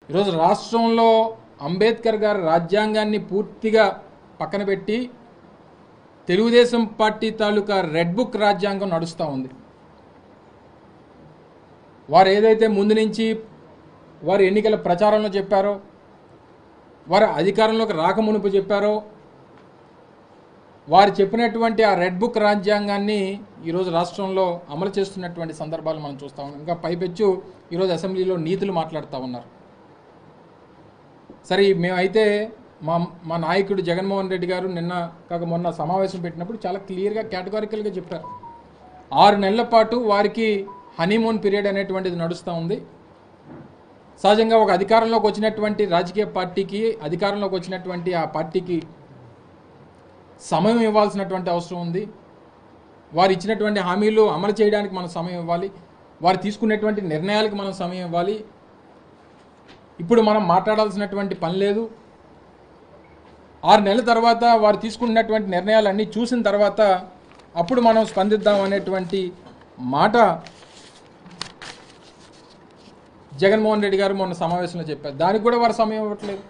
ఈరోజు రాష్ట్రంలో అంబేద్కర్ గారి రాజ్యాంగాన్ని పూర్తిగా పక్కన పెట్టి తెలుగుదేశం పార్టీ తాలూకా రెడ్ బుక్ రాజ్యాంగం నడుస్తూ ఉంది. వారు ఏదైతే ముందు నుంచి వారు ఎన్నికల ప్రచారంలో చెప్పారో, వారు అధికారంలోకి రాకమునుపు చెప్పారో, వారు చెప్పినటువంటి ఆ రెడ్ బుక్ రాజ్యాంగాన్ని ఈరోజు రాష్ట్రంలో అమలు చేస్తున్నటువంటి సందర్భాలు మనం చూస్తూ ఉన్నాం. ఇంకా పైపెచ్చు ఈరోజు అసెంబ్లీలో నీతులు మాట్లాడుతూ ఉన్నారు. సరే, మేమైతే మా నాయకుడు జగన్మోహన్ రెడ్డి గారు మొన్న సమావేశం పెట్టినప్పుడు చాలా క్లియర్గా కేటగారికల్గా చెప్పారు. 6 నెలల పాటు వారికి హనీమూన్ పీరియడ్ అనేటువంటిది నడుస్తూ ఉంది. సహజంగా ఒక అధికారంలోకి వచ్చినటువంటి రాజకీయ పార్టీకి, అధికారంలోకి వచ్చినటువంటి ఆ పార్టీకి సమయం ఇవ్వాల్సినటువంటి అవసరం ఉంది. వారు ఇచ్చినటువంటి హామీలు అమలు చేయడానికి మనం సమయం ఇవ్వాలి. వారు తీసుకునేటువంటి నిర్ణయాలకు మనం సమయం ఇవ్వాలి. ఇప్పుడు మనం మాట్లాడాల్సినటువంటి పని లేదు. 6 నెలల తర్వాత వారు తీసుకున్నటువంటి నిర్ణయాలన్నీ చూసిన తర్వాత అప్పుడు మనం స్పందిద్దాం అనేటువంటి మాట జగన్మోహన్ రెడ్డి గారు మొన్న సమావేశంలో చెప్పారు. దానికి కూడా వారు సమయం ఇవ్వట్లేదు.